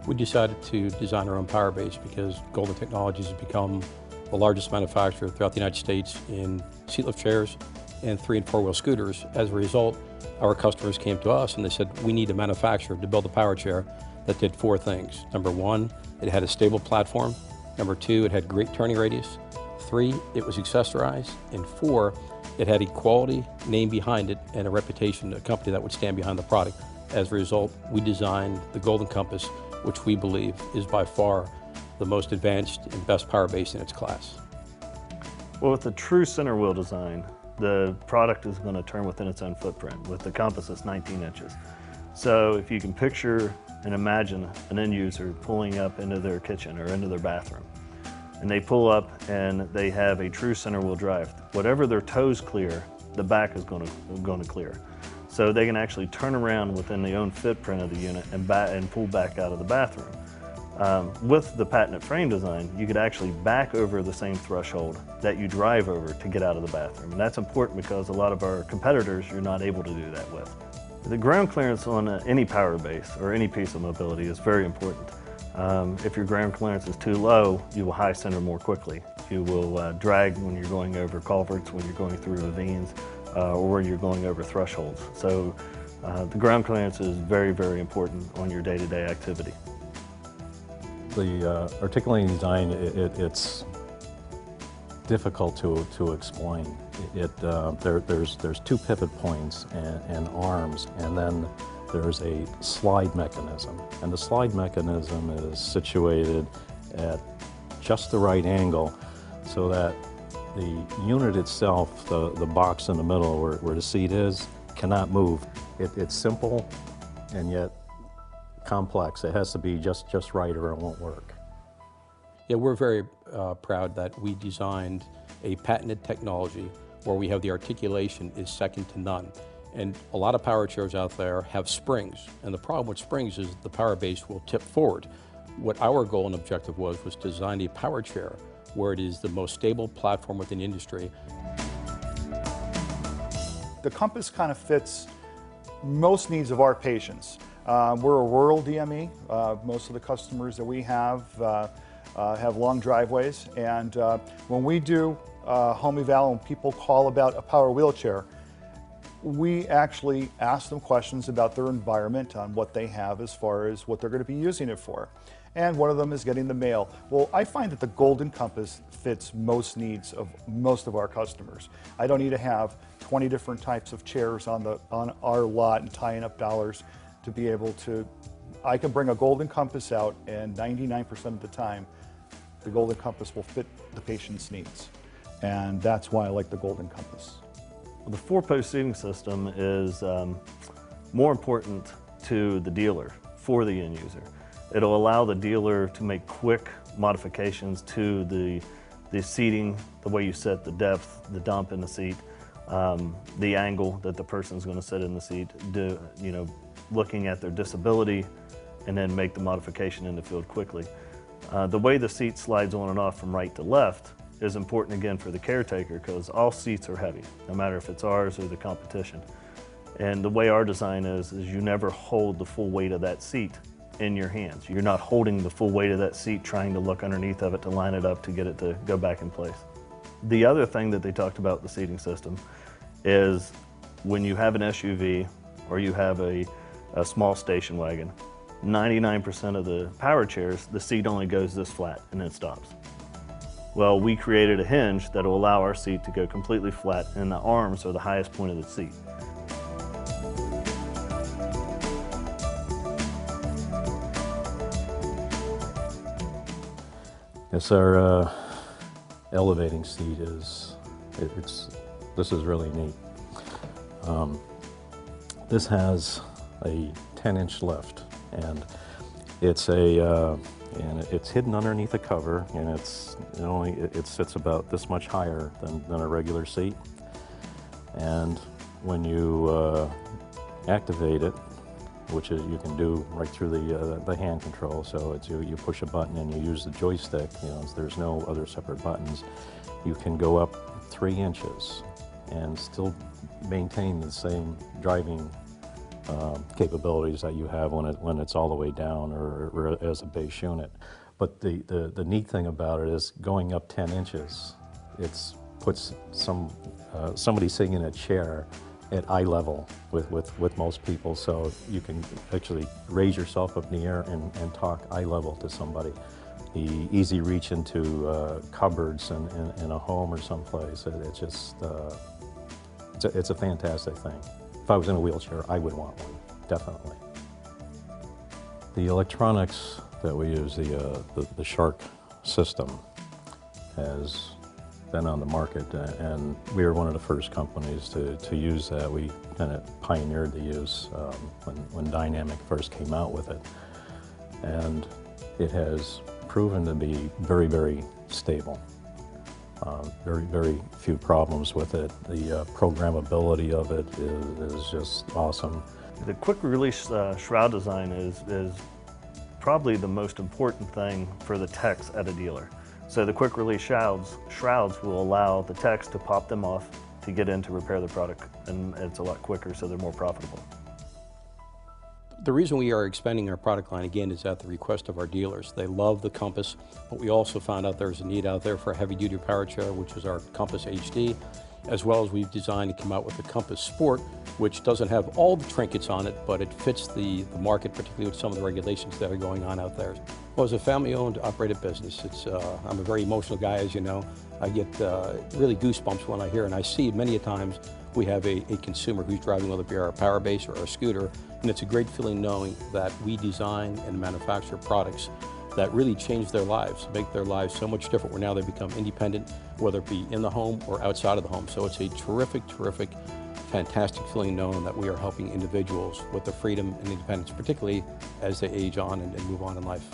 We decided to design our own power base because Golden Technologies has become the largest manufacturer throughout the United States in seat lift chairs and 3- and 4-wheel scooters. As a result, our customers came to us and they said, we need a manufacturer to build a power chair that did 4 things. Number 1, it had a stable platform. Number 2, it had great turning radius. 3, it was accessorized. And 4, it had a quality name behind it and a reputation, a company that would stand behind the product. As a result, we designed the Golden Compass, which we believe is by far the most advanced and best power base in its class. Well, with the true center wheel design, the product is going to turn within its own footprint. With the Compass, it's 19 inches. So if you can picture and imagine an end user pulling up into their kitchen or into their bathroom, and they pull up and they have a true center wheel drive. Whatever their toes clear, the back is going to clear. So they can actually turn around within the own footprint of the unit and pull back out of the bathroom. With the patented frame design, you could actually back over the same threshold that you drive over to get out of the bathroom. And that's important because a lot of our competitors, you're not able to do that with. The ground clearance on any power base or any piece of mobility is very important. If your ground clearance is too low, you will high center more quickly. You will drag when you're going over culverts, when you're going through ravines, or when you're going over thresholds. So the ground clearance is very, very important on your day-to-day activity. The articulating design, it's difficult to explain. There's 2 pivot points and arms, and then there's a slide mechanism. And the slide mechanism is situated at just the right angle so that the unit itself, the box in the middle where the seat is, cannot move. It's simple and yet complex. It has to be just right or it won't work. Yeah, we're very proud that we designed a patented technology where we have the articulation is second to none. And a lot of power chairs out there have springs. And the problem with springs is the power base will tip forward. What our goal and objective was to design a power chair where it is the most stable platform within the industry. The Compass kind of fits most needs of our patients. We're a rural DME. Most of the customers that we have long driveways, and when we do home eval and people call about a power wheelchair, we actually ask them questions about their environment, on what they have as far as what they're going to be using it for. And one of them is getting the mail. Well, I find that the Golden Compass fits most needs of most of our customers. I don't need to have 20 different types of chairs on our lot and tying up dollars to be able to. I can bring a Golden Compass out, and 99% of the time, the Golden Compass will fit the patient's needs. And that's why I like the Golden Compass. The 4-post seating system is more important to the dealer for the end user. It'll allow the dealer to make quick modifications to the seating, the way you set the depth, the dump in the seat, the angle that the person's going to sit in the seat, looking at their disability, and then make the modification in the field quickly. The way the seat slides on and off from right to left is important again for the caretaker because all seats are heavy, no matter if it's ours or the competition. And the way our design is you never hold the full weight of that seat in your hands. You're not holding the full weight of that seat trying to look underneath of it to line it up to get it to go back in place. The other thing that they talked about the seating system is when you have an SUV or you have a small station wagon, 99% of the power chairs, the seat only goes this flat and then stops. Well, we created a hinge that will allow our seat to go completely flat and the arms are the highest point of the seat. Yes, our elevating seat this is really neat. This has a 10-inch lift, and it's hidden underneath a cover, and it sits about this much higher than a regular seat. And when you activate it, which is you can do right through the hand control, so it's you push a button and you use the joystick. There's no other separate buttons. You can go up 3 inches and still maintain the same driving capabilities that you have when it's all the way down or as a base unit. But the neat thing about it is going up 10 inches, puts somebody sitting in a chair at eye level with most people, so you can actually raise yourself up in the air and talk eye level to somebody. The easy reach into cupboards in a home or someplace, it's just, it's a fantastic thing. If I was in a wheelchair, I would want one, definitely. The electronics that we use, the Shark system, has been on the market, and we were one of the first companies to use that. We kind of pioneered the use when Dynamic first came out with it, and it has proven to be very, very stable. Very few problems with it. The programmability of it is just awesome. The quick release shroud design is probably the most important thing for the techs at a dealer. So the quick release shrouds will allow the techs to pop them off to get in to repair the product, and it's a lot quicker, so they're more profitable. The reason we are expanding our product line again is at the request of our dealers. They love the Compass, but we also found out there's a need out there for a heavy-duty power chair, which is our Compass HD, as well as we've designed to come out with the Compass Sport, which doesn't have all the trinkets on it, but it fits the market, particularly with some of the regulations that are going on out there. Well, as a family-owned, operated business, I'm a very emotional guy, as you know. I get really goosebumps when I hear, and I see many a times we have a consumer who's driving, whether it be our Power Base or our scooter, and it's a great feeling knowing that we design and manufacture products that really change their lives, make their lives so much different, where now they become independent, whether it be in the home or outside of the home. So it's a terrific, fantastic feeling knowing that we are helping individuals with the freedom and independence, particularly as they age on and move on in life.